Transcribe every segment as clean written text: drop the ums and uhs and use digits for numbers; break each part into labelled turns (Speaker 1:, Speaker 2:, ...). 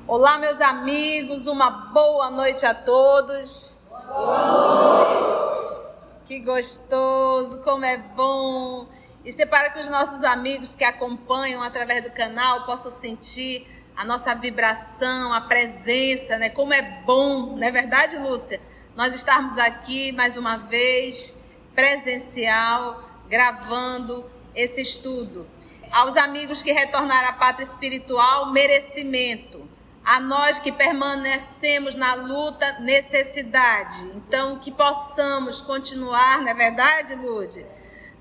Speaker 1: Olá, meus amigos, uma boa noite a todos.
Speaker 2: Boa noite.
Speaker 1: Que gostoso, como é bom. E para que os nossos amigos que acompanham através do canal possam sentir a nossa vibração, a presença, né? Como é bom, não é verdade, Lúcia? Nós estarmos aqui mais uma vez, presencial, gravando esse estudo. Aos amigos que retornaram à pátria espiritual, merecimento. A nós que permanecemos na luta, necessidade. Então, que possamos continuar, não é verdade, Lúcia?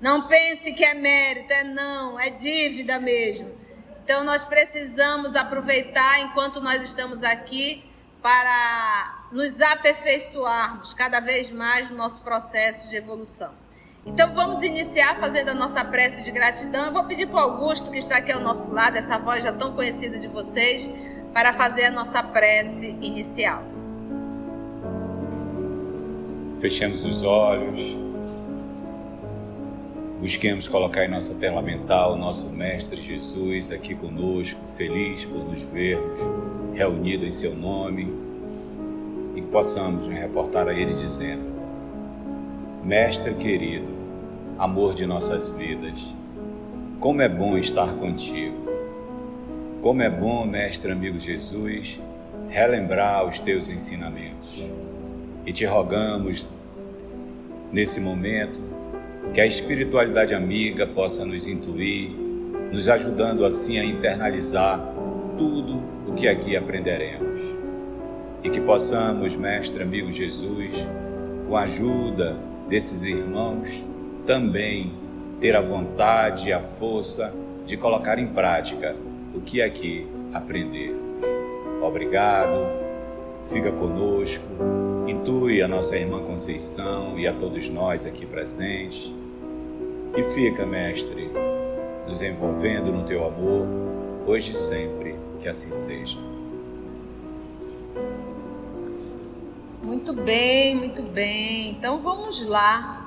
Speaker 1: Não pense que é mérito, não, é dívida mesmo. Então, nós precisamos aproveitar enquanto nós estamos aqui para nos aperfeiçoarmos cada vez mais no nosso processo de evolução. Então, vamos iniciar fazendo a nossa prece de gratidão. Eu vou pedir para o Augusto, que está aqui ao nosso lado, essa voz já tão conhecida de vocês, para fazer a nossa prece inicial.
Speaker 2: Fechemos os olhos. Busquemos colocar em nossa tela mental o nosso Mestre Jesus aqui conosco, feliz por nos vermos reunidos em seu nome, e que possamos nos reportar a Ele dizendo: Mestre querido, amor de nossas vidas, como é bom estar contigo. Como é bom, Mestre amigo Jesus, relembrar os teus ensinamentos. E te rogamos, nesse momento, que a espiritualidade amiga possa nos intuir, nos ajudando assim a internalizar tudo o que aqui aprenderemos. E que possamos, Mestre amigo Jesus, com a ajuda desses irmãos, também ter a vontade e a força de colocar em prática o que aqui aprendemos. Obrigado, fica conosco, intui a nossa irmã Conceição e a todos nós aqui presentes. E fica, Mestre, nos envolvendo no teu amor, hoje e sempre, que assim seja.
Speaker 1: Muito bem, muito bem. Então vamos lá.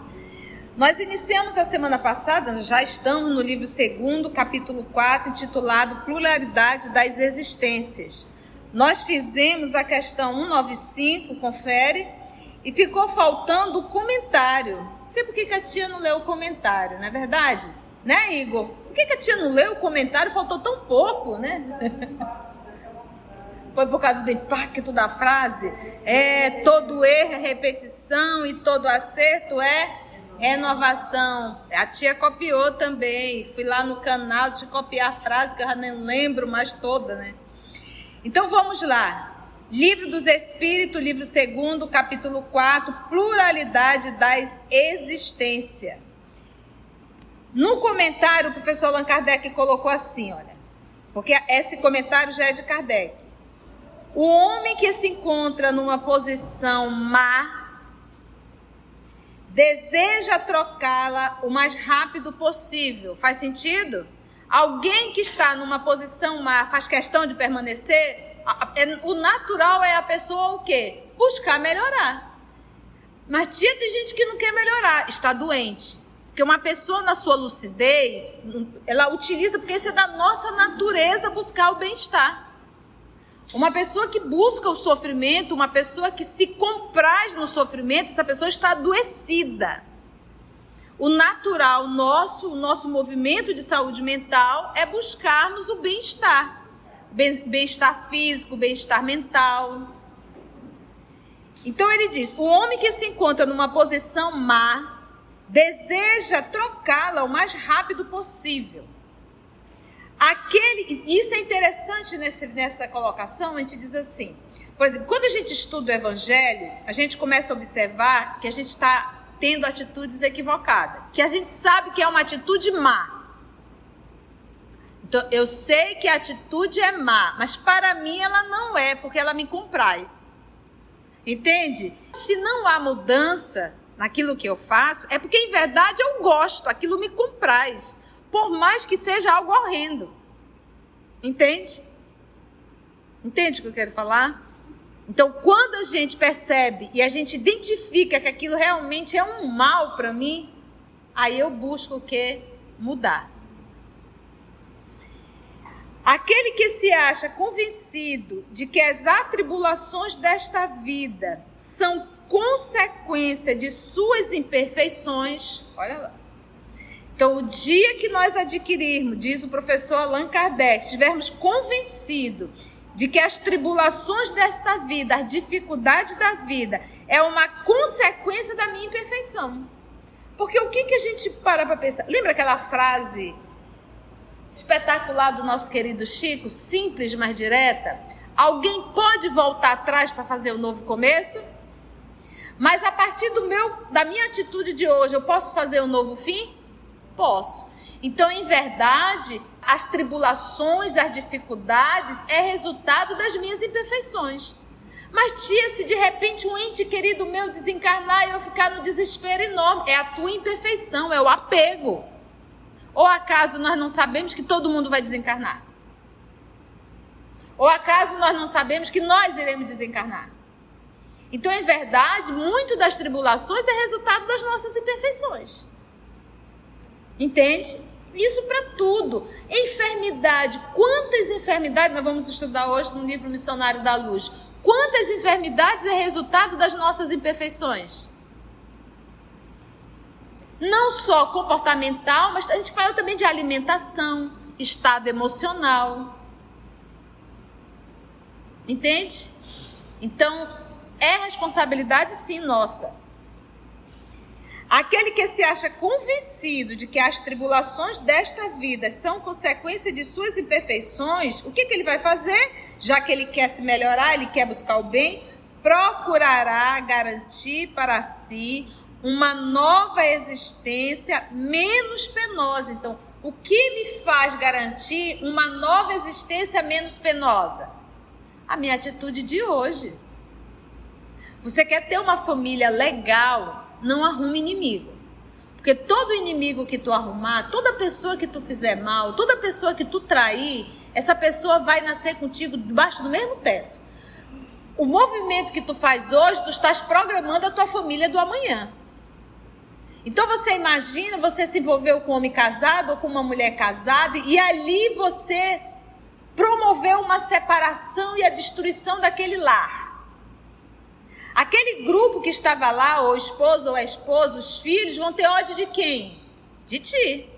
Speaker 1: Nós iniciamos a semana passada, já estamos no livro 2, capítulo 4, intitulado Pluralidade das Existências. Nós fizemos a questão 195, confere, e ficou faltando o comentário. Não sei por que a tia não leu o comentário, não é verdade? Né, Igor? Por que a tia não leu o comentário? Faltou tão pouco, né? Foi por causa do impacto da frase? Todo erro é repetição e todo acerto é renovação. A tia copiou também. Fui lá no canal de copiar a frase, que eu já nem lembro mais toda, né? Então vamos lá. Livro dos Espíritos, livro 2, capítulo 4, Pluralidade das Existências. No comentário, o professor Allan Kardec colocou assim, olha, porque esse comentário já é de Kardec. O homem que se encontra numa posição má deseja trocá-la o mais rápido possível. Faz sentido? Alguém que está numa posição má faz questão de permanecer? O natural é a pessoa o quê? Buscar melhorar. Mas tia, tem gente que não quer melhorar, está doente. Porque uma pessoa na sua lucidez, ela utiliza, porque isso é da nossa natureza, buscar o bem-estar. Uma pessoa que busca o sofrimento, uma pessoa que se compraz no sofrimento, essa pessoa está adoecida. O natural o nosso movimento de saúde mental é buscarmos o bem-estar. Bem-estar físico, bem-estar mental. Então ele diz, o homem que se encontra numa posição má, deseja trocá-la o mais rápido possível. Isso é interessante nessa colocação, a gente diz assim, por exemplo, quando a gente estuda o Evangelho, a gente começa a observar que a gente está tendo atitudes equivocadas, que a gente sabe que é uma atitude má. Então, eu sei que a atitude é má, mas para mim ela não é, porque ela me compraz. Entende? Se não há mudança naquilo que eu faço, é porque em verdade eu gosto, aquilo me compraz. Por mais que seja algo horrendo. Entende? Entende o que eu quero falar? Então, quando a gente percebe e a gente identifica que aquilo realmente é um mal para mim, aí eu busco o quê? Mudar. Aquele que se acha convencido de que as atribulações desta vida são consequência de suas imperfeições, olha lá. Então, o dia que nós adquirirmos, diz o professor Allan Kardec, estivermos convencidos de que as tribulações desta vida, as dificuldades da vida, é uma consequência da minha imperfeição. Porque o que a gente para pensar? Lembra aquela frase espetacular do nosso querido Chico, simples, mas direta? Alguém pode voltar atrás para fazer um novo começo? Mas a partir da minha atitude de hoje, eu posso fazer um novo fim? Posso. Então, em verdade, as tribulações, as dificuldades é resultado das minhas imperfeições. Mas, tia, se de repente um ente querido meu desencarnar e eu ficar no desespero enorme, é a tua imperfeição, é o apego. Ou acaso nós não sabemos que todo mundo vai desencarnar? Ou acaso nós não sabemos que nós iremos desencarnar? Então, em verdade, muito das tribulações é resultado das nossas imperfeições. Entende? Isso para tudo. Enfermidade. Quantas enfermidades nós vamos estudar hoje no livro Missionário da Luz? Quantas enfermidades é resultado das nossas imperfeições? Não só comportamental, mas a gente fala também de alimentação, estado emocional. Entende? Então, é responsabilidade sim nossa. Aquele que se acha convencido de que as tribulações desta vida são consequência de suas imperfeições, o que ele vai fazer? Já que ele quer se melhorar, ele quer buscar o bem, procurará garantir para si uma nova existência menos penosa. Então, o que me faz garantir uma nova existência menos penosa? A minha atitude de hoje. Você quer ter uma família legal? Não arrume inimigo. Porque todo inimigo que tu arrumar, toda pessoa que tu fizer mal, toda pessoa que tu trair, essa pessoa vai nascer contigo debaixo do mesmo teto. O movimento que tu faz hoje, tu estás programando a tua família do amanhã. Então você imagina, você se envolveu com um homem casado ou com uma mulher casada e ali você promoveu uma separação e a destruição daquele lar. Aquele grupo que estava lá, ou o esposo ou a esposa, os filhos, vão ter ódio de quem? De ti.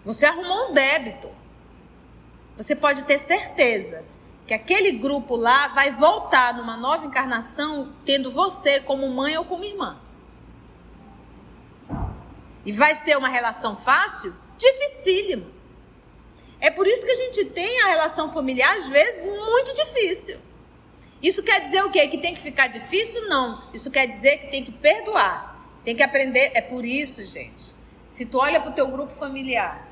Speaker 1: Você arrumou um débito. Você pode ter certeza que aquele grupo lá vai voltar numa nova encarnação tendo você como mãe ou como irmã. E vai ser uma relação fácil? Dificílimo. É por isso que a gente tem a relação familiar, às vezes, muito difícil. Isso quer dizer o quê? Que tem que ficar difícil? Não. Isso quer dizer que tem que perdoar. Tem que aprender. É por isso, gente. Se tu olha para o teu grupo familiar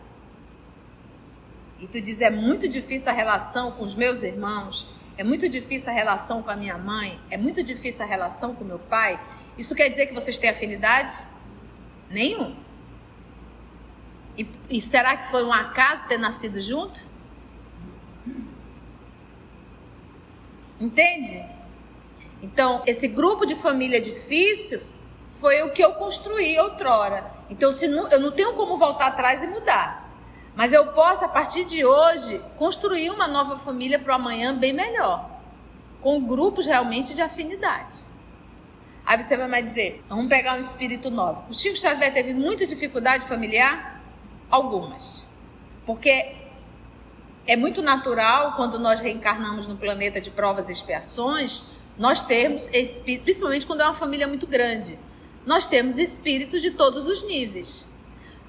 Speaker 1: e tu diz, é muito difícil a relação com os meus irmãos, é muito difícil a relação com a minha mãe, é muito difícil a relação com o meu pai, isso quer dizer que vocês têm afinidade? Nenhum. E será que foi um acaso ter nascido junto? Entende? Então, esse grupo de família difícil foi o que eu construí outrora. Então, eu não tenho como voltar atrás e mudar. Mas eu posso, a partir de hoje, construir uma nova família para o amanhã bem melhor. Com grupos realmente de afinidade. Aí você vai mais dizer, vamos pegar um espírito novo. O Chico Xavier teve muita dificuldade familiar? Algumas. Porque é muito natural, quando nós reencarnamos no planeta de provas e expiações, nós termos espíritos, principalmente quando é uma família muito grande, nós temos espíritos de todos os níveis.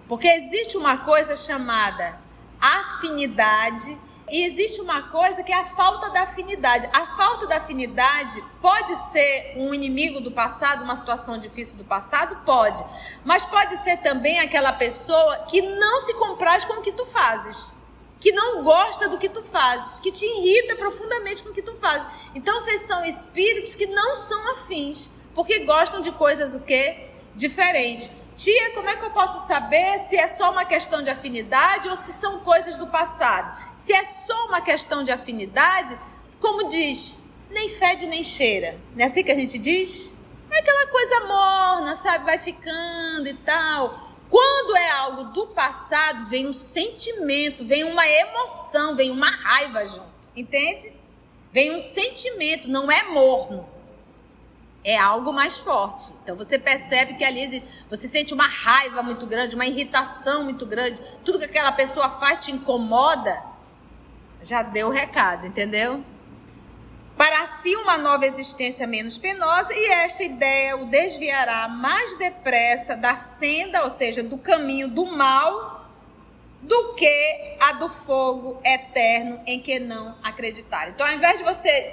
Speaker 1: Porque existe uma coisa chamada afinidade e existe uma coisa que é a falta da afinidade. A falta da afinidade pode ser um inimigo do passado, uma situação difícil do passado? Pode. Mas pode ser também aquela pessoa que não se compraz com o que tu fazes. Que não gosta do que tu fazes, que te irrita profundamente com o que tu fazes. Então, vocês são espíritos que não são afins, porque gostam de coisas o quê? Diferentes. Tia, como é que eu posso saber se é só uma questão de afinidade ou se são coisas do passado? Se é só uma questão de afinidade, como diz, nem fede nem cheira. Não é assim que a gente diz? É aquela coisa morna, sabe? Vai ficando e tal. quando é algo do passado, vem um sentimento, vem uma emoção, vem uma raiva junto, entende? Vem um sentimento, não é morno. É algo mais forte. Então você percebe que ali existe, você sente uma raiva muito grande, uma irritação muito grande. Tudo que aquela pessoa faz te incomoda. Já deu o recado, entendeu? Para si uma nova existência menos penosa, e esta ideia o desviará mais depressa da senda, ou seja, do caminho do mal, do que a do fogo eterno em que não acreditar. Então, ao invés de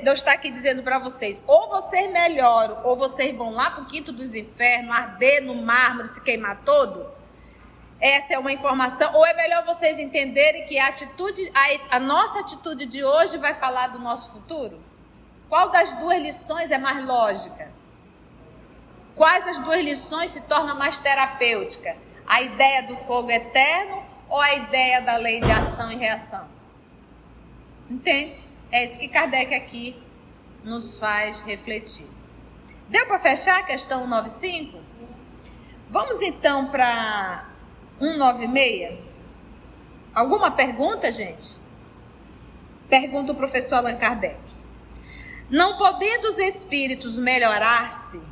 Speaker 1: eu estar aqui dizendo para vocês, ou vocês melhoram, ou vocês vão lá para o quinto dos infernos, arder no mármore, se queimar todo, essa é uma informação, ou é melhor vocês entenderem que a nossa atitude de hoje vai falar do nosso futuro? Qual das duas lições é mais lógica? Quais as duas lições se tornam mais terapêutica? A ideia do fogo eterno ou a ideia da lei de ação e reação? Entende? É isso que Kardec aqui nos faz refletir. Deu para fechar a questão 195? Vamos então para 196? Alguma pergunta, gente? Pergunta o professor Allan Kardec. Não podendo os espíritos melhorar-se,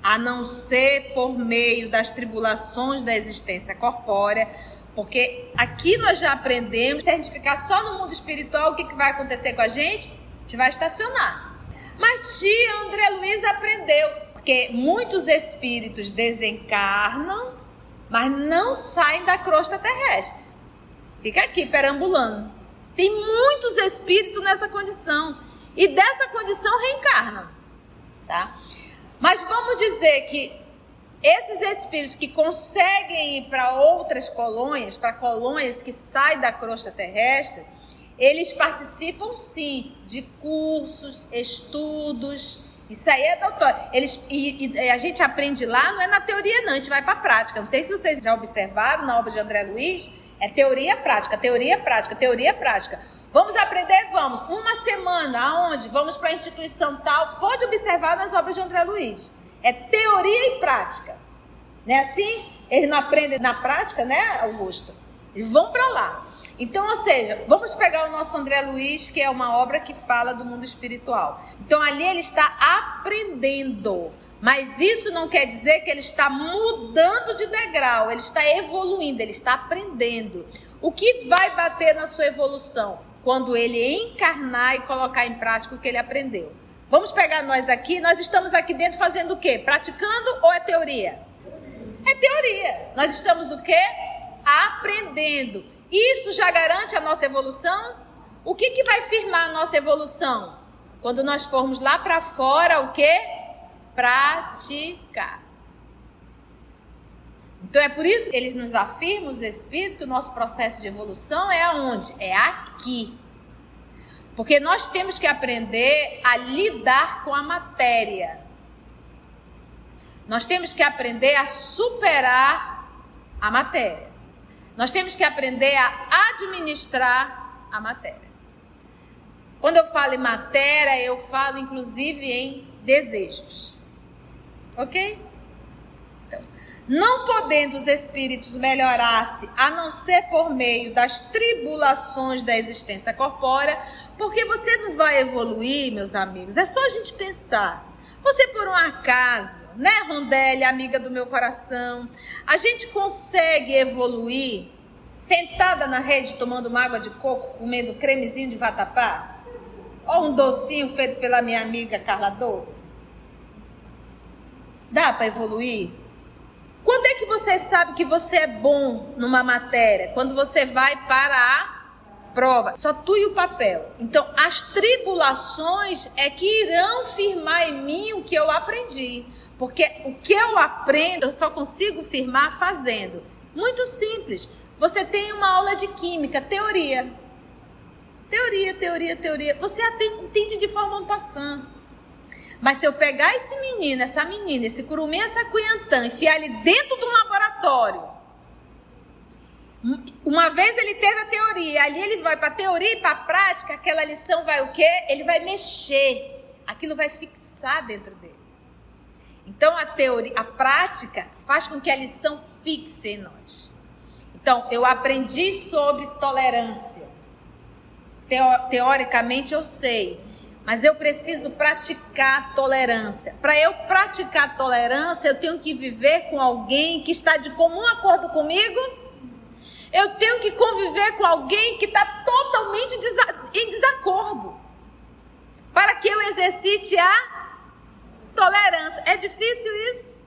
Speaker 1: a não ser por meio das tribulações da existência corpórea, porque aqui nós já aprendemos, se a gente ficar só no mundo espiritual, o que vai acontecer com a gente? A gente vai estacionar. Mas tia André Luiz aprendeu, porque muitos espíritos desencarnam, mas não saem da crosta terrestre. Fica aqui perambulando. Tem muitos espíritos nessa condição. E dessa condição reencarnam, tá? Mas vamos dizer que esses espíritos que conseguem ir para outras colônias, para colônias que saem da crosta terrestre, eles participam sim de cursos, estudos, isso aí é doutor. E a gente aprende lá, não é na teoria não, a gente vai para a prática. Não sei se vocês já observaram na obra de André Luiz, é teoria prática, teoria prática, teoria prática. Vamos aprender? Vamos. Uma semana, aonde? Vamos para a instituição tal. Pode observar nas obras de André Luiz. É teoria e prática. Não é assim? Eles não aprendem na prática, né, Augusto? Eles vão para lá. Então, ou seja, vamos pegar o nosso André Luiz, que é uma obra que fala do mundo espiritual. Então, ali ele está aprendendo. Mas isso não quer dizer que ele está mudando de degrau. Ele está evoluindo, ele está aprendendo. O que vai bater na sua evolução? Quando ele encarnar e colocar em prática o que ele aprendeu. Vamos pegar nós aqui, nós estamos aqui dentro fazendo o quê? Praticando ou é teoria? É teoria. Nós estamos o quê? Aprendendo. Isso já garante a nossa evolução? O que vai firmar a nossa evolução? Quando nós formos lá para fora, o quê? Praticar. Então é por isso que eles nos afirmam, os espíritos, que o nosso processo de evolução é aonde? É aqui. Porque nós temos que aprender a lidar com a matéria. Nós temos que aprender a superar a matéria. Nós temos que aprender a administrar a matéria. Quando eu falo em matéria, eu falo inclusive em desejos. Ok? Não podendo os espíritos melhorar-se, a não ser por meio das tribulações da existência corpórea, porque você não vai evoluir, meus amigos, é só a gente pensar. Você, por um acaso, né, Rondelli, amiga do meu coração, a gente consegue evoluir sentada na rede, tomando uma água de coco, comendo cremezinho de vatapá? Ou um docinho feito pela minha amiga Carla Doce? Dá para evoluir? Quando é que você sabe que você é bom numa matéria? Quando você vai para a prova. Só tu e o papel. Então, as tribulações é que irão firmar em mim o que eu aprendi. Porque o que eu aprendo, eu só consigo firmar fazendo. Muito simples. Você tem uma aula de química, teoria. Teoria. Você entende de forma en passant. Mas se eu pegar esse menino, essa menina, esse curumim, essa cunhantã, enfiar ele dentro de um laboratório, uma vez ele teve a teoria, ali ele vai para a teoria e para a prática, aquela lição vai o quê? Ele vai mexer, aquilo vai fixar dentro dele. Então, a prática faz com que a lição fixe em nós. Então, eu aprendi sobre tolerância. Teoricamente, eu sei. Mas eu preciso praticar tolerância. Para eu praticar tolerância, eu tenho que viver com alguém que está de comum acordo comigo. Eu tenho que conviver com alguém que está totalmente em desacordo. Para que eu exercite a tolerância. É difícil isso?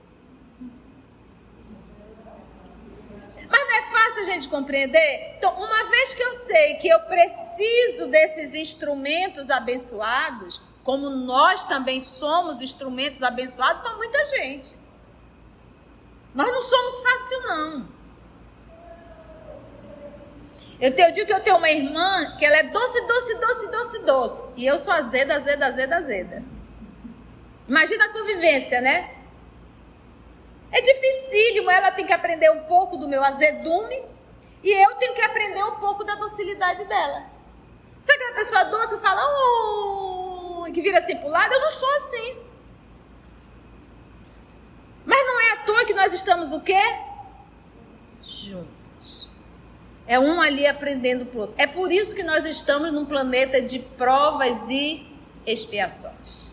Speaker 1: Mas não é fácil a gente compreender? Então, uma vez que eu sei que eu preciso desses instrumentos abençoados, como nós também somos instrumentos abençoados para muita gente. Nós não somos fácil, não. Eu digo que eu tenho uma irmã que ela é doce. E eu sou azeda. Imagina a convivência, né? É dificílimo, ela tem que aprender um pouco do meu azedume e eu tenho que aprender um pouco da docilidade dela. Sabe aquela pessoa doce que fala, que vira assim pro lado? Eu não sou assim. Mas não é à toa que nós estamos o quê? Juntos. É um ali aprendendo pro outro. É por isso que nós estamos num planeta de provas e expiações.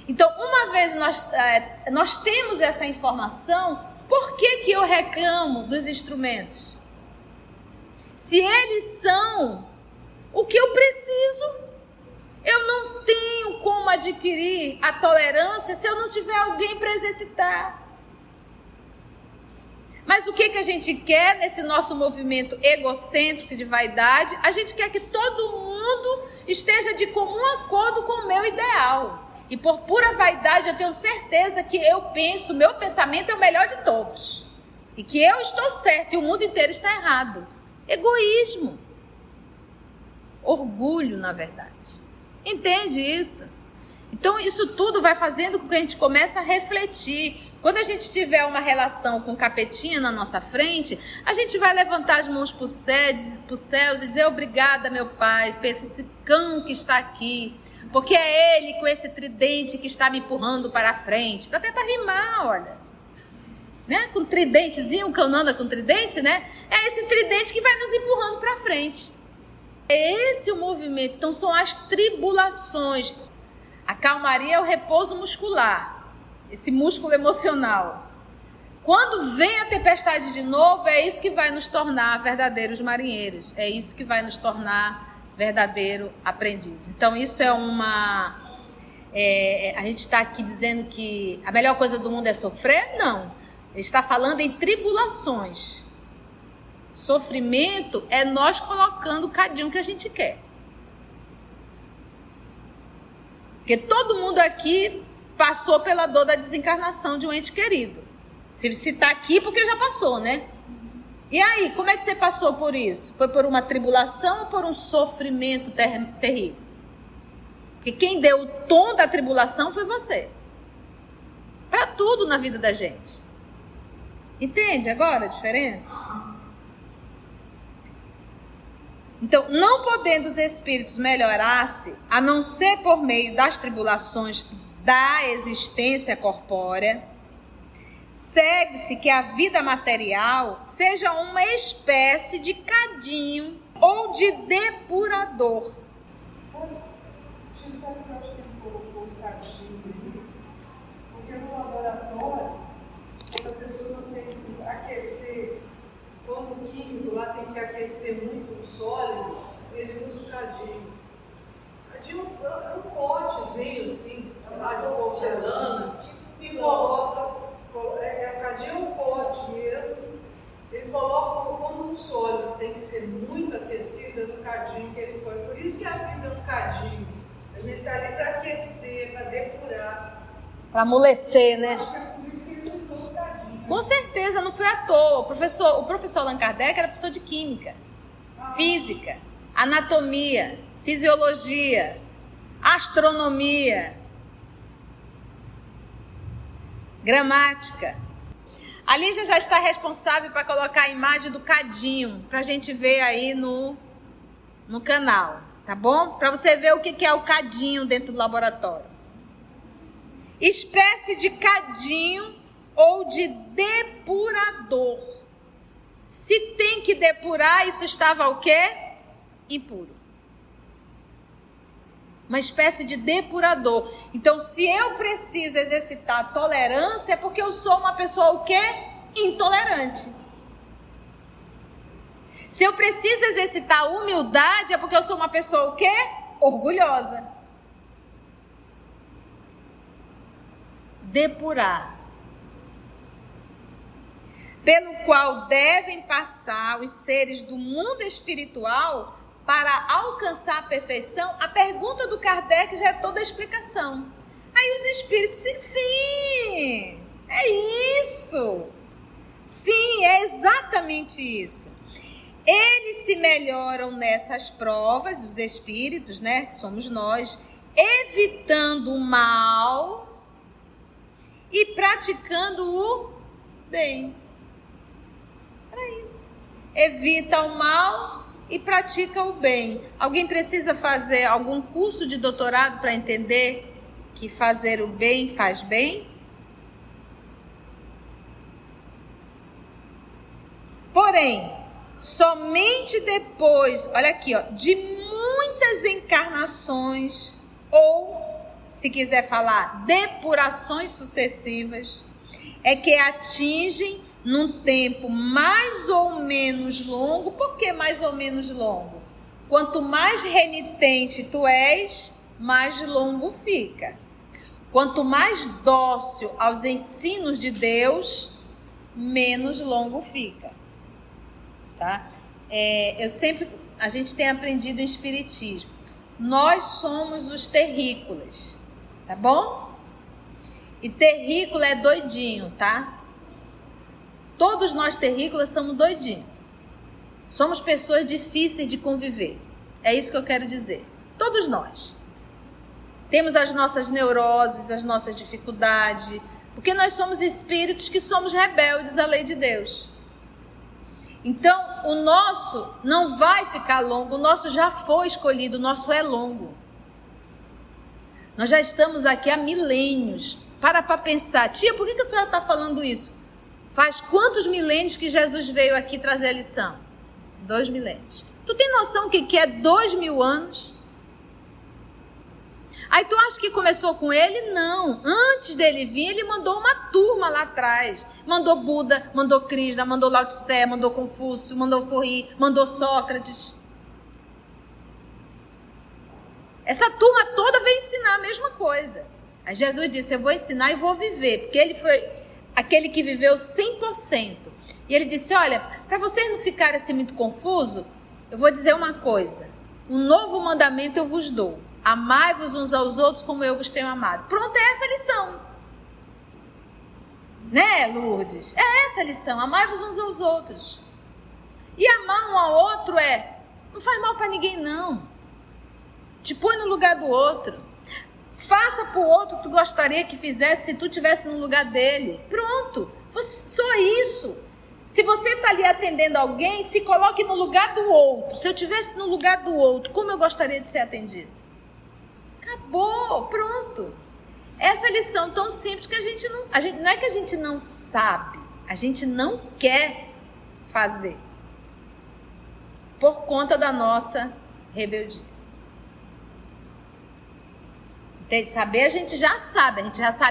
Speaker 1: Então, uma vez nós temos essa informação, por que eu reclamo dos instrumentos? Se eles são o que eu preciso, eu não tenho como adquirir a tolerância se eu não tiver alguém para exercitar. Mas o que a gente quer nesse nosso movimento egocêntrico de vaidade? A gente quer que todo mundo esteja de comum acordo com o meu ideal. E por pura vaidade eu tenho certeza que meu pensamento é o melhor de todos. E que eu estou certo e o mundo inteiro está errado. Egoísmo. Orgulho, na verdade. Entende isso? Então isso tudo vai fazendo com que a gente comece a refletir. Quando a gente tiver uma relação com o capetinha na nossa frente, a gente vai levantar as mãos para os céus e dizer obrigada, meu pai, por esse cão que está aqui. Porque é ele com esse tridente que está me empurrando para a frente. Dá até para rimar, olha. Né? Com tridentezinho, o cão anda com tridente, né? É esse tridente que vai nos empurrando para a frente. É esse o movimento. Então são as tribulações. A calmaria é o repouso muscular. Esse músculo emocional. Quando vem a tempestade de novo, é isso que vai nos tornar verdadeiros marinheiros. É isso que vai nos tornar verdadeiro aprendiz. Então isso é a gente está aqui dizendo que a melhor coisa do mundo é sofrer? Não. Ele está falando em tribulações. Sofrimento é nós colocando o cadinho que a gente quer. Porque todo mundo aqui passou pela dor da desencarnação de um ente querido. Se está aqui, porque já passou, né? E aí, como é que você passou por isso? Foi por uma tribulação ou por um sofrimento terrível? Porque quem deu o tom da tribulação foi você. Para tudo na vida da gente. Entende agora a diferença? Então, não podendo os espíritos melhorar-se, a não ser por meio das tribulações da existência corpórea, segue-se que a vida material seja uma espécie de cadinho ou de depurador.
Speaker 3: Sabe que eu acho que ele colocou o cadinho ali? Porque no laboratório, a pessoa tem que aquecer, quando o químico lá tem que aquecer muito o sólido, ele usa o cadinho. Cadinho é um potezinho assim, lá de porcelana, e coloca. Cadinho é um pote mesmo, ele coloca quando um sólido tem que ser muito aquecido no cadinho que ele põe. Por isso que a vida é um cadinho. A gente está ali para aquecer, para depurar.
Speaker 1: Para amolecer, né?
Speaker 3: Acho que é por isso que ele usou o cadinho.
Speaker 1: Com certeza, não foi à toa. O professor Allan Kardec era professor de química, física, anatomia, fisiologia, astronomia, gramática. A Lígia já está responsável para colocar a imagem do cadinho, para a gente ver aí no canal, tá bom? Para você ver o que é o cadinho dentro do laboratório. espécie de cadinho ou de depurador. Se tem que depurar, isso estava o quê? Impuro. Uma espécie de depurador. Então, se eu preciso exercitar a tolerância, é porque eu sou uma pessoa o quê? Intolerante. Se eu preciso exercitar a humildade, é porque eu sou uma pessoa o quê? Orgulhosa. Depurar. Pelo qual devem passar os seres do mundo espiritual para alcançar a perfeição. A pergunta do Kardec já é toda a explicação. Aí os espíritos, sim, é isso. Sim, é exatamente isso. Eles se melhoram nessas provas, os espíritos, né, que somos nós, evitando o mal e praticando o bem. Para isso. Evita o mal e pratica o bem. Alguém precisa fazer algum curso de doutorado para entender que fazer o bem faz bem? Porém, somente depois, olha aqui, ó, de muitas encarnações, ou, se quiser falar, depurações sucessivas, é que atingem num tempo mais ou menos longo. Por que mais ou menos longo? Quanto mais renitente tu és, mais longo fica. Quanto mais dócil aos ensinos de Deus, menos longo fica. Tá? A gente tem aprendido em espiritismo. Nós somos os terrícolas, tá bom? E terrícola é doidinho, tá? Todos nós terrícolas somos doidinhos. Somos pessoas difíceis de conviver. É isso que eu quero dizer. Todos nós. Temos as nossas neuroses, as nossas dificuldades, porque nós somos espíritos que somos rebeldes à lei de Deus. Então, o nosso não vai ficar longo, o nosso já foi escolhido, o nosso é longo. Nós já estamos aqui há milênios. Para pensar. Tia, por que a senhora está falando isso? Faz quantos milênios que Jesus veio aqui trazer a lição? 2 milênios. Tu tem noção o que é 2.000 anos? Aí tu acha que começou com ele? Não. Antes dele vir, ele mandou uma turma lá atrás. Mandou Buda, mandou Krishna, mandou Lao Tse, mandou Confúcio, mandou Forri, mandou Sócrates. Essa turma toda veio ensinar a mesma coisa. Aí Jesus disse, eu vou ensinar e vou viver. Porque ele foi aquele que viveu 100%. E ele disse, olha, para vocês não ficarem assim muito confusos, eu vou dizer uma coisa. Um novo mandamento eu vos dou. Amai-vos uns aos outros como eu vos tenho amado. Pronto, é essa a lição. Né, Lourdes? É essa a lição. Amai-vos uns aos outros. E amar um ao outro não faz mal para ninguém, não. Te põe no lugar do outro. Faça para o outro o que tu gostaria que fizesse se tu estivesse no lugar dele. Pronto. Só isso. Se você está ali atendendo alguém, se coloque no lugar do outro. Se eu estivesse no lugar do outro, como eu gostaria de ser atendido? Acabou. Pronto. Essa lição tão simples que a gente não é que a gente não sabe, a gente não quer fazer. Por conta da nossa rebeldia. Tem de saber, a gente já sabe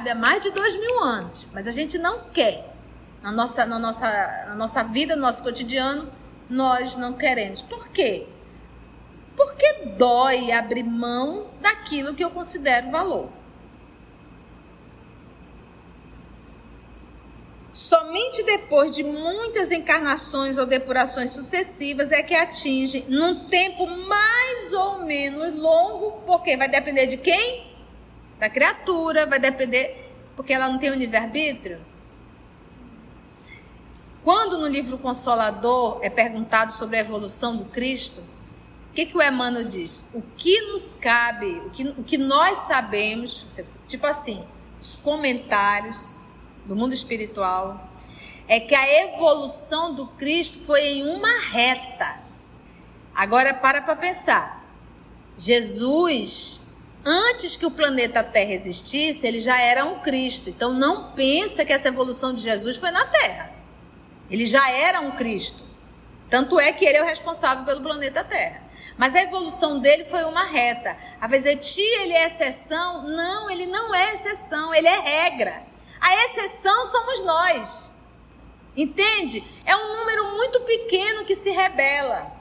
Speaker 1: há mais de 2.000 anos, mas a gente não quer. Na nossa vida, no nosso cotidiano, nós não queremos. Por quê? Porque dói abrir mão daquilo que eu considero valor. Somente depois de muitas encarnações ou depurações sucessivas é que atinge num tempo mais ou menos longo, porque vai depender de quem? Da criatura, vai depender, porque ela não tem o livre-arbítrio. Quando no livro Consolador é perguntado sobre a evolução do Cristo, o que o Emmanuel diz? O que nos cabe, o que nós sabemos, tipo assim, os comentários do mundo espiritual, é que a evolução do Cristo foi em uma reta. Agora para pensar. Jesus, antes que o planeta Terra existisse, ele já era um Cristo. Então não pensa que essa evolução de Jesus foi na Terra. Ele já era um Cristo. Tanto é que ele é o responsável pelo planeta Terra. Mas a evolução dele foi uma reta. A vezes, ele é exceção? Não, ele não é exceção, ele é regra. A exceção somos nós. Entende? É um número muito pequeno que se rebela.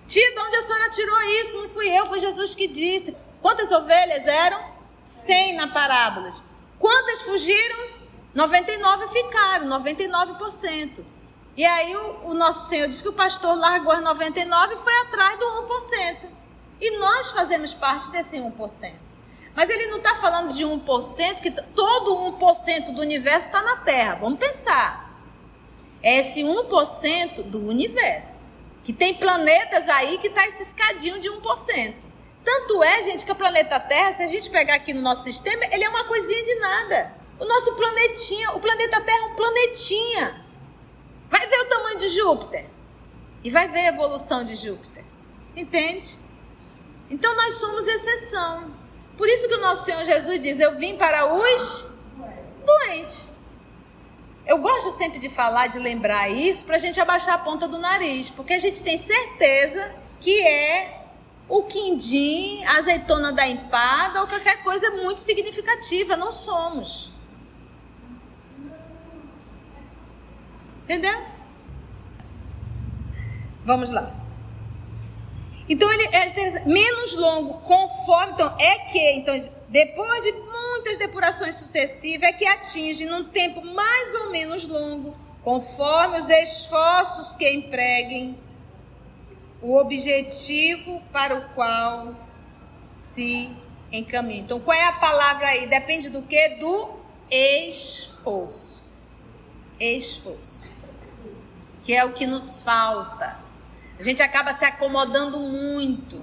Speaker 1: Tia, de onde a senhora tirou isso? Não fui eu, foi Jesus que disse. Quantas ovelhas eram? 100 na parábola. Quantas fugiram? 99 ficaram, 99%. E aí o nosso Senhor diz que o pastor largou as 99 e foi atrás do 1%. E nós fazemos parte desse 1%. Mas ele não está falando de 1%, que todo 1% do universo está na Terra. Vamos pensar. É esse 1% do universo. Que tem planetas aí que está esse escadinho de 1%. Tanto é, gente, que o planeta Terra, se a gente pegar aqui no nosso sistema, ele é uma coisinha de nada. O nosso planetinha, o planeta Terra é um planetinha. Vai ver o tamanho de Júpiter. E vai ver a evolução de Júpiter. Entende? Então nós somos exceção. Por isso que o nosso Senhor Jesus diz, eu vim para os doentes. Eu gosto sempre de falar, de lembrar isso, para a gente abaixar a ponta do nariz. Porque a gente tem certeza que é o quindim, a azeitona da empada ou qualquer coisa muito significativa. Não somos. Entendeu? Vamos lá. Então, ele é menos longo, conforme... Então, depois de muitas depurações sucessivas, é que atinge num tempo mais ou menos longo, conforme os esforços que empreguem, o objetivo para o qual se encaminha. Então, qual é a palavra aí? Depende do quê? Do esforço. Esforço. Que é o que nos falta. A gente acaba se acomodando muito.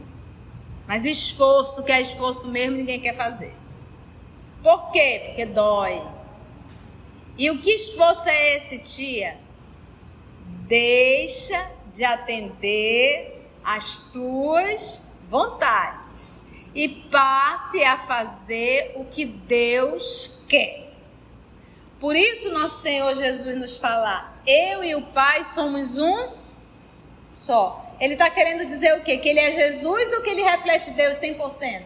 Speaker 1: Mas esforço, que é esforço mesmo, ninguém quer fazer. Por quê? Porque dói. E o que esforço é esse, tia? Deixa de atender às tuas vontades e passe a fazer o que Deus quer. Por isso nosso Senhor Jesus nos fala, eu e o Pai somos um só. Ele está querendo dizer o quê? Que ele é Jesus ou que ele reflete Deus 100%?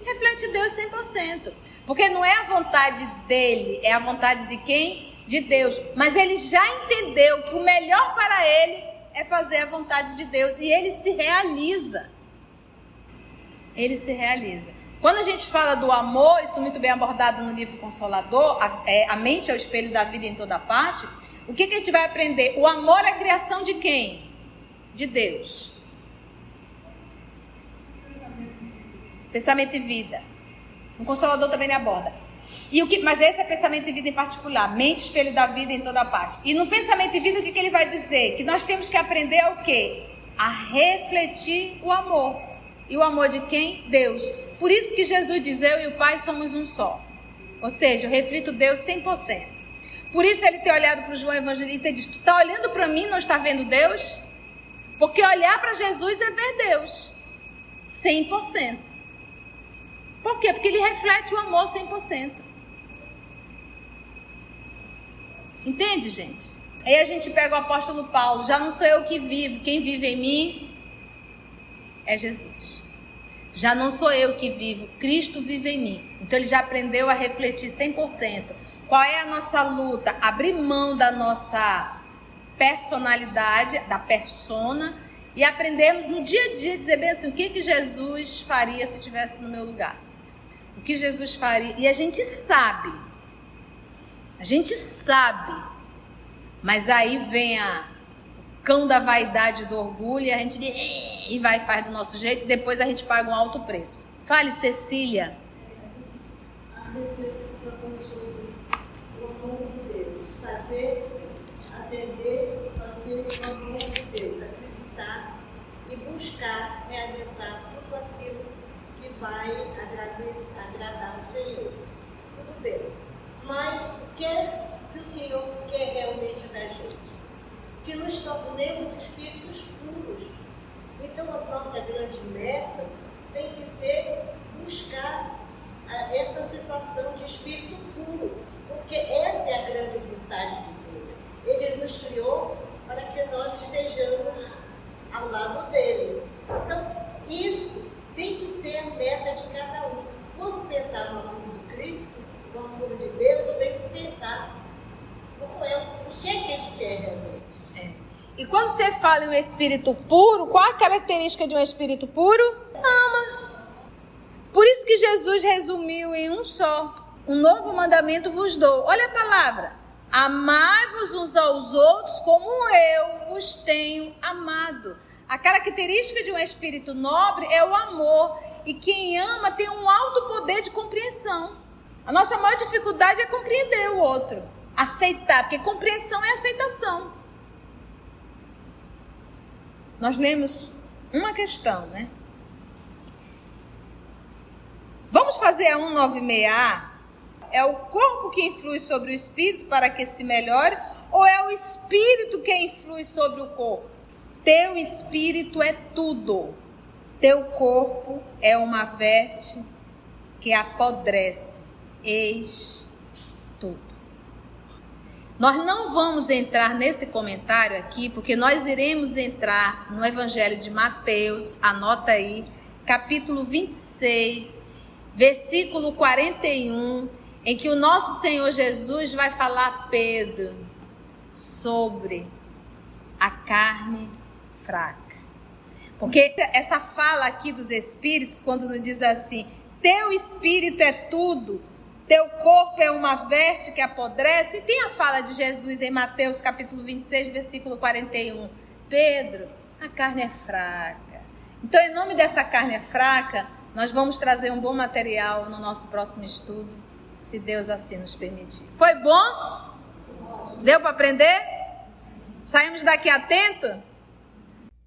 Speaker 1: Reflete Deus 100%. Porque não é a vontade dele, é a vontade de quem? De Deus. Mas ele já entendeu que o melhor para ele é fazer a vontade de Deus. E ele se realiza. Ele se realiza. Quando a gente fala do amor, isso muito bem abordado no livro Consolador, a mente é o espelho da vida em toda parte. O que a gente vai aprender? O amor é a criação de quem? De Deus. Pensamento e vida. No Consolador também ele aborda. Mas esse é pensamento e vida em particular. Mente, espelho da vida em toda parte. E no pensamento e vida, o que ele vai dizer? Que nós temos que aprender a o quê? A refletir o amor. E o amor de quem? Deus. Por isso que Jesus diz, eu e o Pai somos um só. Ou seja, eu reflito Deus 100%. Por isso ele tem olhado para o João Evangelista e diz, tu está olhando para mim e não está vendo Deus? Porque olhar para Jesus é ver Deus. 100%. Por quê? Porque ele reflete o amor 100%. Entende, gente? Aí a gente pega o apóstolo Paulo, já não sou eu que vivo, quem vive em mim é Jesus. Já não sou eu que vivo, Cristo vive em mim. Então ele já aprendeu a refletir 100%. Qual é a nossa luta? Abrir mão da nossa personalidade, da persona, e aprendermos no dia a dia, dizer bem assim, o que Jesus faria se estivesse no meu lugar? O que Jesus faria? E a gente sabe, mas aí vem o cão da vaidade, do orgulho, e a gente e vai e faz do nosso jeito, e depois a gente paga um alto preço. Fale, Cecília.
Speaker 4: A reflexão sobre o amor de Deus, atender, fazer o amor de Deus, acreditar e buscar realizar tudo aquilo que vai agradar o Senhor. Tudo bem. Mas o que o Senhor quer realmente da gente? Que nos tornemos espíritos puros. Então a nossa grande meta tem que ser buscar essa situação de espírito puro, porque essa é a grande vontade de Deus. Ele nos criou para que nós estejamos ao lado dele. Então, isso tem que ser a meta de cada um. Quando pensar no amor de Cristo, no amor de Deus, tem que pensar como é, o que é que ele quer realmente.
Speaker 1: E quando você fala em um espírito puro, qual a característica de um espírito puro? Ama. Por isso que Jesus resumiu em um só: um novo mandamento vos dou. Olha a palavra: amai-vos uns aos outros como eu vos tenho amado. A característica de um espírito nobre é o amor. E quem ama tem um alto poder de compreensão. A nossa maior dificuldade é compreender o outro, aceitar, porque compreensão é aceitação. Nós lemos uma questão, né? Vamos fazer a 196A? É o corpo que influi sobre o espírito para que se melhore, ou é o espírito que influi sobre o corpo? Teu espírito é tudo. Teu corpo é uma veste que apodrece. Eis tudo. Nós não vamos entrar nesse comentário aqui, porque nós iremos entrar no Evangelho de Mateus, anota aí, capítulo 26, versículo 41, em que o nosso Senhor Jesus vai falar a Pedro sobre a carne fraca. Porque essa fala aqui dos espíritos, quando nos diz assim: teu espírito é tudo, teu corpo é uma veste que apodrece, e tem a fala de Jesus em Mateus capítulo 26, versículo 41. Pedro, a carne é fraca. Então, em nome dessa carne fraca, nós vamos trazer um bom material no nosso próximo estudo, se Deus assim nos permitir. Foi bom? Deu para aprender? Saímos daqui atento?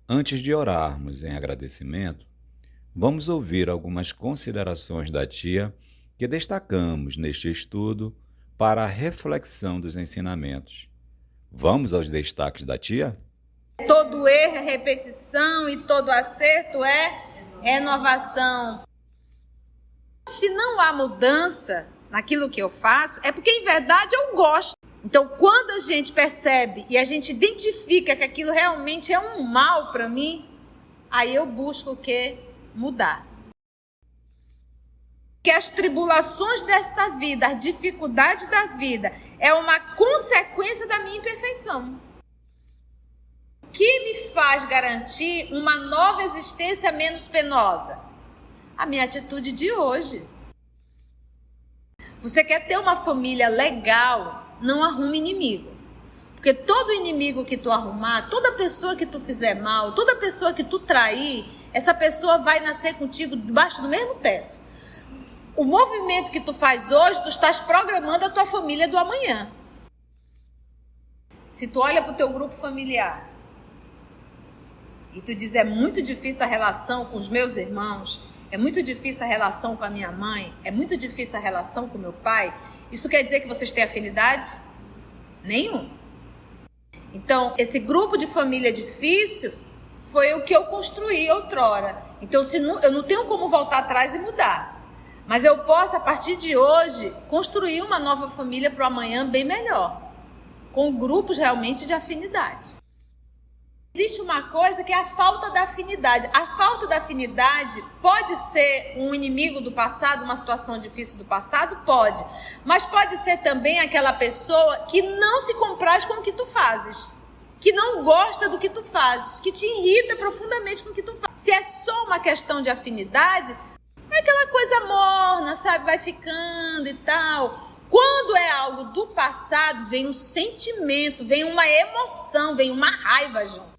Speaker 2: Antes de orarmos em agradecimento, vamos ouvir algumas considerações da tia que destacamos neste estudo para a reflexão dos ensinamentos. Vamos aos destaques da tia?
Speaker 1: Todo erro é repetição e todo acerto é renovação. Se não há mudança naquilo que eu faço, é porque em verdade eu gosto. Então, quando a gente percebe e a gente identifica que aquilo realmente é um mal para mim, aí eu busco o quê? Mudar. Que as tribulações desta vida, as dificuldades da vida, é uma consequência da minha imperfeição. Que me faz garantir uma nova existência menos penosa? A minha atitude de hoje. Você quer ter uma família legal? Não arrume inimigo. Porque todo inimigo que tu arrumar, toda pessoa que tu fizer mal, toda pessoa que tu trair, essa pessoa vai nascer contigo debaixo do mesmo teto. O movimento que tu faz hoje, tu estás programando a tua família do amanhã. Se tu olha para o teu grupo familiar e tu diz: é muito difícil a relação com os meus irmãos, é muito difícil a relação com a minha mãe, é muito difícil a relação com o meu pai, isso quer dizer que vocês têm afinidade? Nenhum. Então, esse grupo de família difícil foi o que eu construí outrora. Então, eu não tenho como voltar atrás e mudar. Mas eu posso, a partir de hoje, construir uma nova família para o amanhã bem melhor. Com grupos realmente de afinidade. Existe uma coisa que é a falta da afinidade. A falta da afinidade pode ser um inimigo do passado, uma situação difícil do passado? Pode. Mas pode ser também aquela pessoa que não se compraz com o que tu fazes. Que não gosta do que tu fazes. Que te irrita profundamente com o que tu fazes. Se é só uma questão de afinidade, é aquela coisa morna, sabe? Vai ficando e tal. Quando é algo do passado, vem um sentimento, vem uma emoção, vem uma raiva junto.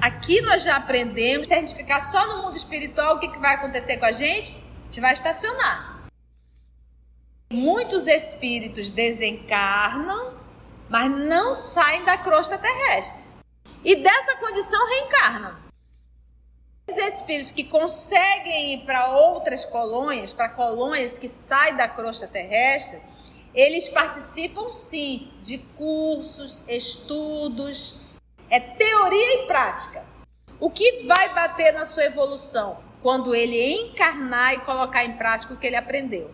Speaker 1: Aqui nós já aprendemos, se a gente ficar só no mundo espiritual, o que vai acontecer com a gente? A gente vai estacionar. Muitos espíritos desencarnam, mas não saem da crosta terrestre. E dessa condição reencarnam. Os espíritos que conseguem ir para outras colônias, para colônias que saem da crosta terrestre, eles participam sim de cursos, estudos. É teoria e prática. O que vai bater na sua evolução? quando ele encarnar e colocar em prática o que ele aprendeu.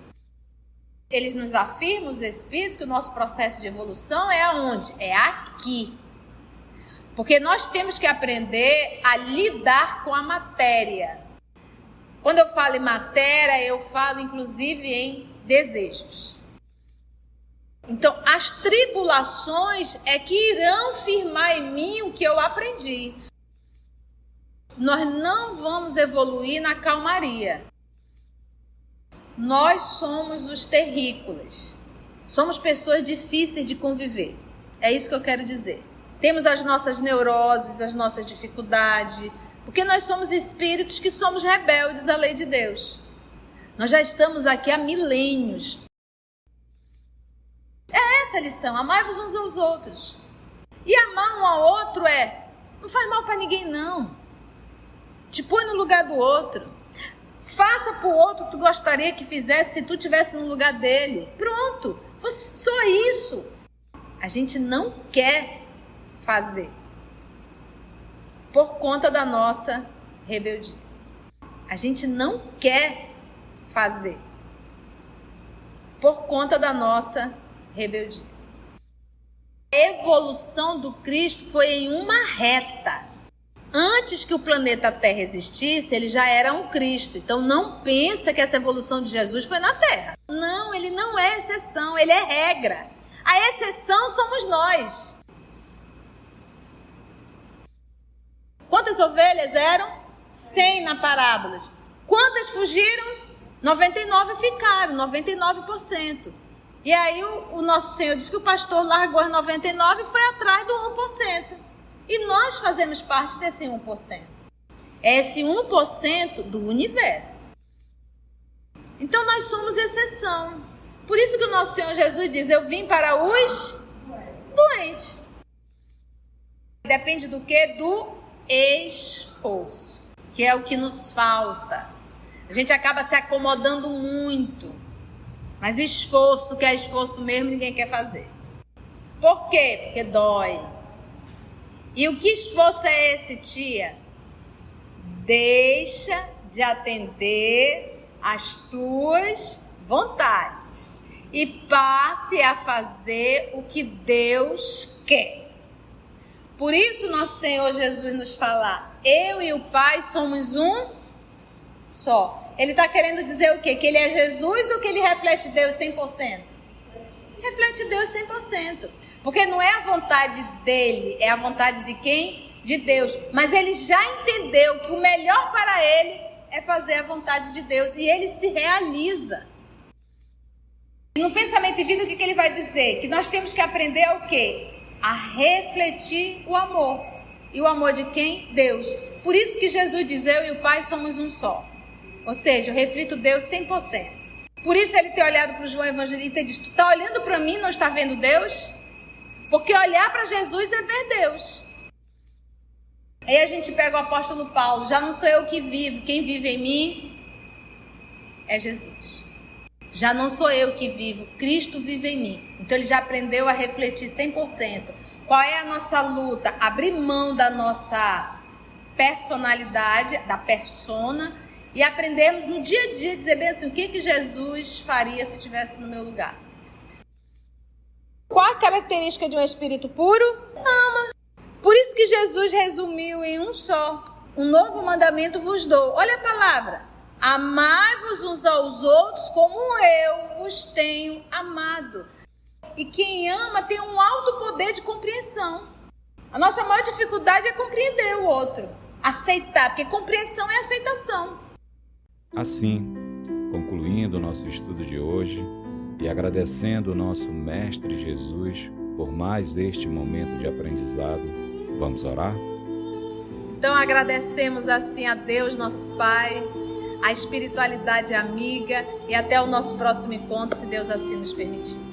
Speaker 1: Eles nos afirmam, os espíritos, que o nosso processo de evolução é aonde? É aqui. Porque nós temos que aprender a lidar com a matéria. Quando eu falo em matéria, eu falo inclusive em desejos. Então, as tribulações é que irão firmar em mim o que eu aprendi. Nós não vamos evoluir na calmaria. Nós somos os terrícolas. Somos pessoas difíceis de conviver. É isso que eu quero dizer. Temos as nossas neuroses, as nossas dificuldades, porque nós somos espíritos que somos rebeldes à lei de Deus. Nós já estamos aqui há milênios. É essa a lição, amai-vos uns aos outros. E amar um ao outro não faz mal para ninguém não. Te põe no lugar do outro. Faça para o outro o que tu gostaria que fizesse se tu estivesse no lugar dele. Pronto, só isso. A gente não quer fazer por conta da nossa rebeldia. A gente não quer fazer por conta da nossa rebeldia. A evolução do Cristo foi em uma reta. Antes que o planeta Terra existisse, ele já era um Cristo. Então não pensa que essa evolução de Jesus foi na Terra. Não, ele não é exceção, ele é regra. A exceção somos nós. Quantas ovelhas eram? 100 na parábola. Quantas fugiram? 99 ficaram, 99%. E aí o nosso Senhor disse que o pastor largou as 99 e foi atrás do 1%. E nós fazemos parte desse 1%. É esse 1% do universo. Então nós somos exceção. Por isso que o nosso Senhor Jesus diz, eu vim para os doentes. Depende do quê? Do esforço, que é o que nos falta. A gente acaba se acomodando muito. Mas esforço, que é esforço mesmo, ninguém quer fazer. Por quê? Porque dói. E o que esforço é esse, tia? Deixa de atender às tuas vontades e passe a fazer o que Deus quer. Por isso nosso Senhor Jesus nos fala, eu e o Pai somos um só. Ele está querendo dizer o quê? Que ele é Jesus ou que ele reflete Deus 100%? Reflete Deus 100%. Porque não é a vontade dele, é a vontade de quem? De Deus. Mas ele já entendeu que o melhor para ele é fazer a vontade de Deus. E ele se realiza. E no pensamento de vida, o que ele vai dizer? Que nós temos que aprender o quê? A refletir o amor. E o amor de quem? Deus. Por isso que Jesus diz, eu e o Pai somos um só. Ou seja, eu reflito Deus 100%. Por isso ele ter olhado para o João Evangelista e disse, tu está olhando para mim, não está vendo Deus? Porque olhar para Jesus é ver Deus. Aí a gente pega o apóstolo Paulo, já não sou eu que vivo, quem vive em mim é Jesus. Já não sou eu que vivo, Cristo vive em mim. Então ele já aprendeu a refletir 100%. Qual é a nossa luta? Abrir mão da nossa personalidade, da persona, e aprendermos no dia a dia, dizer bem assim, o que Jesus faria se estivesse no meu lugar. Qual a característica de um espírito puro? Ama. Por isso que Jesus resumiu em um só. Um novo mandamento vos dou. Olha a palavra. Amai-vos uns aos outros como eu vos tenho amado. E quem ama tem um alto poder de compreensão. A nossa maior dificuldade é compreender o outro. Aceitar, porque compreensão é aceitação.
Speaker 2: Assim, concluindo o nosso estudo de hoje e agradecendo o nosso Mestre Jesus por mais este momento de aprendizado, vamos orar?
Speaker 1: Então agradecemos assim a Deus, nosso Pai, a espiritualidade amiga e até o nosso próximo encontro, se Deus assim nos permitir.